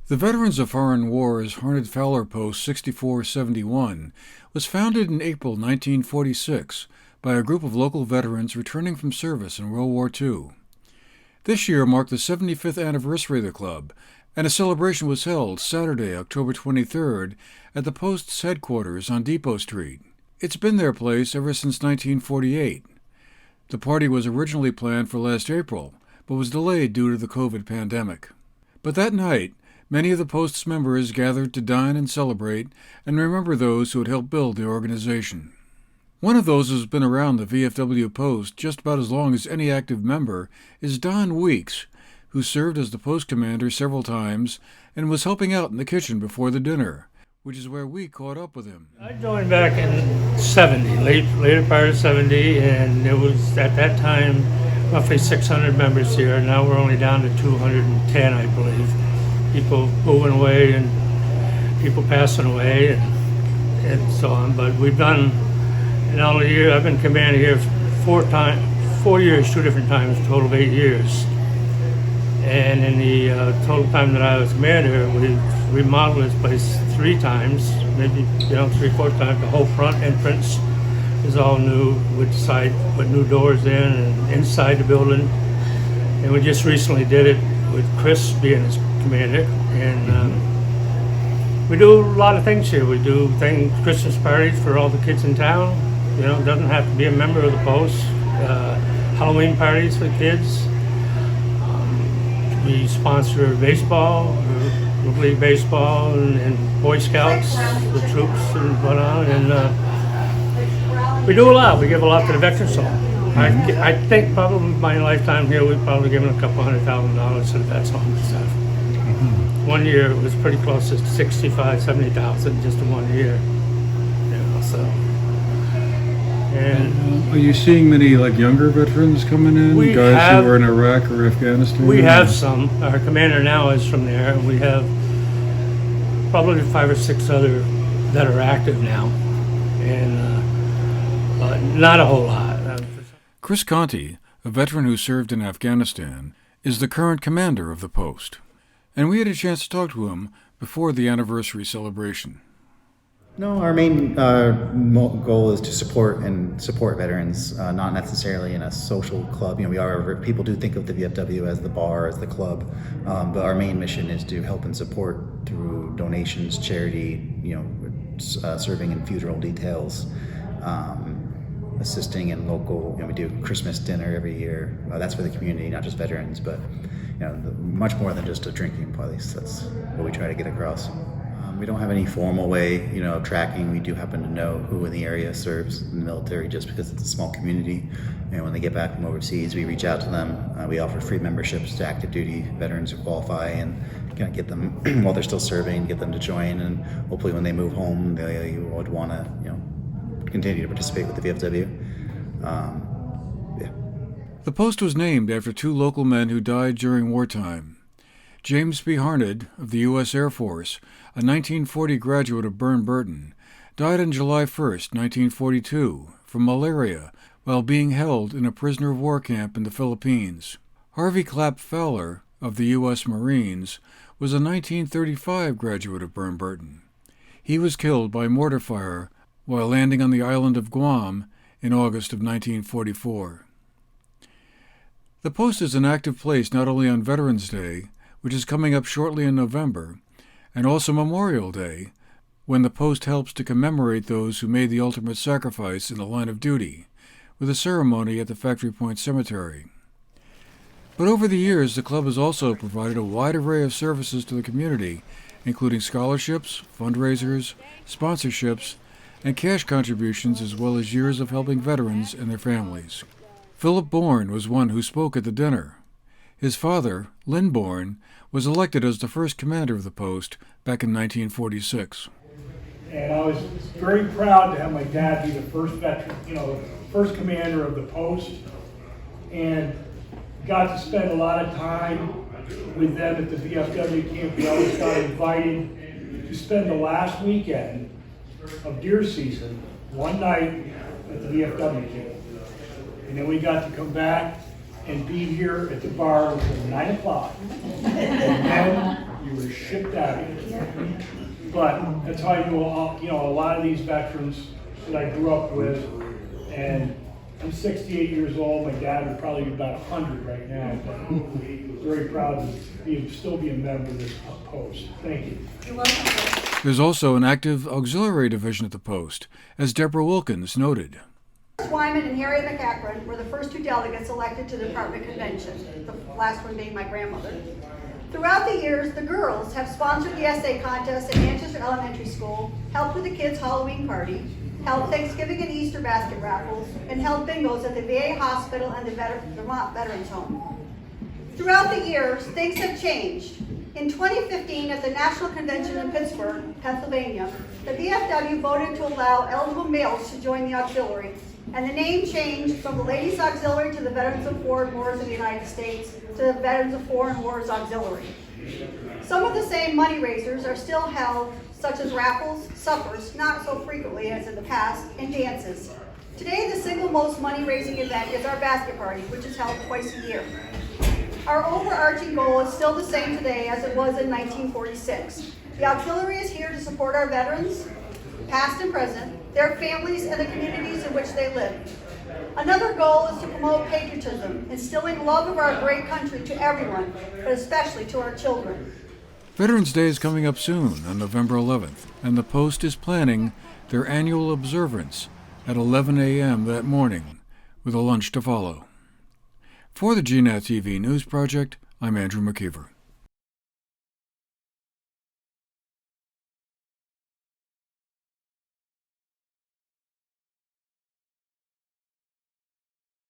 The Veterans of Foreign Wars Harned-Fowler Post 6471 was founded in April 1946 by a group of local veterans returning from service in World War II. This year marked the 75th anniversary of the club, and a celebration was held Saturday, October 23rd, at the post's headquarters on Depot Street. It's been their place ever since 1948. The party was originally planned for last April, but was delayed due to the COVID pandemic. But that night, many of the Post's members gathered to dine and celebrate and remember those who had helped build the organization. One of those who's been around the VFW Post just about as long as any active member is Don Weeks, who served as the Post commander several times and was helping out in the kitchen before the dinner, which is where we caught up with him. I joined back in 70, later part of 70, and it was at that time roughly 600 members here. Now we're only down to 210, I believe. People moving away and people passing away and so on. But we've done, in all the years, I've been commander here 4 years, 2 different times, a total of 8 years. And in the total time that I was commander, we remodeled this place 3 times, maybe 3/4 times. The whole front entrance is all new. We decided to put new doors in and inside the building. And we just recently did it with Chris being his commander, and we do a lot of things here. We do Christmas parties for all the kids in town. It doesn't have to be a member of the Post. Halloween parties for kids. We sponsor baseball, Little League baseball, and Boy Scouts, the troops, and whatnot. And we do a lot. We give a lot to the Veterans Home. I think probably my lifetime here, we've probably given a couple $100,000 to the Vets Home and stuff. One year it was pretty close to 65, 70,000 just in 1 year. So. And are you seeing many younger veterans coming in? Guys who were in Iraq or Afghanistan? We have some. Our commander now is from there. We have probably 5 or 6 other that are active now, and not a whole lot. Chris Conti, a veteran who served in Afghanistan, is the current commander of the Post, and we had a chance to talk to him before the anniversary celebration. No, our main goal is to support veterans, not necessarily in a social club. People do think of the VFW as the bar, as the club, but our main mission is to help and support through donations, charity, serving in funeral details, assisting in local. We do Christmas dinner every year. That's for the community, not just veterans, but much more than just a drinking place. That's what we try to get across. We don't have any formal way, of tracking. We do happen to know who in the area serves in the military just because it's a small community. And when they get back from overseas, we reach out to them. We offer free memberships to active duty veterans who qualify and kind of get them while they're still serving, get them to join. And hopefully when they move home, they would want to, continue to participate with the VFW. The Post was named after 2 local men who died during wartime. James B. Harned of the U.S. Air Force, a 1940 graduate of Burn-Burton, died on July 1, 1942, from malaria while being held in a prisoner of war camp in the Philippines. Harvey Clapp Fowler of the U.S. Marines was a 1935 graduate of Burn-Burton. He was killed by mortar fire while landing on the island of Guam in August of 1944. The Post is an active place not only on Veterans Day, which is coming up shortly in November, and also Memorial Day, when the Post helps to commemorate those who made the ultimate sacrifice in the line of duty, with a ceremony at the Factory Point Cemetery. But over the years, the club has also provided a wide array of services to the community, including scholarships, fundraisers, sponsorships, and cash contributions, as well as years of helping veterans and their families. Philip Bourne was one who spoke at the dinner. His father, Lynn Bourne, was elected as the first commander of the Post back in 1946. And I was very proud to have my dad be the first veteran, first commander of the Post, and got to spend a lot of time with them at the VFW camp. We always got invited to spend the last weekend of deer season, one night at the VFW camp. And then we got to come back and be here at the bar until 9 o'clock. And then you were shipped out of here. But that's how I knew a lot of these veterans that I grew up with. And I'm 68 years old. My dad would probably be about 100 right now. But I'm very proud to still be a member of this post. Thank you. You're welcome. There's also an active auxiliary division at the post, as Deborah Wilkins noted. Wyman and Harriet McAkron were the first two delegates elected to the Department Convention, the last one being my grandmother. Throughout the years, the girls have sponsored the essay contest at Manchester Elementary School, helped with the kids' Halloween party, held Thanksgiving and Easter basket raffles, and held bingos at the VA hospital and the Vermont Veterans Home. Throughout the years, things have changed. In 2015, at the National Convention in Pittsburgh, Pennsylvania, the VFW voted to allow eligible males to join the auxiliary, and the name changed from the Ladies Auxiliary to the Veterans of Foreign Wars in the United States to the Veterans of Foreign Wars Auxiliary. Some of the same money raisers are still held, such as raffles, suppers, not so frequently as in the past, and dances. Today, the single most money-raising event is our basket party, which is held twice a year. Our overarching goal is still the same today as it was in 1946. The auxiliary is here to support our veterans, past and present, their families, and the communities in which they live. Another goal is to promote patriotism, instilling love of our great country to everyone, but especially to our children. Veterans Day is coming up soon on November 11th, and the Post is planning their annual observance at 11 a.m. that morning, with a lunch to follow. For the GNAT-TV News Project, I'm Andrew McKeever.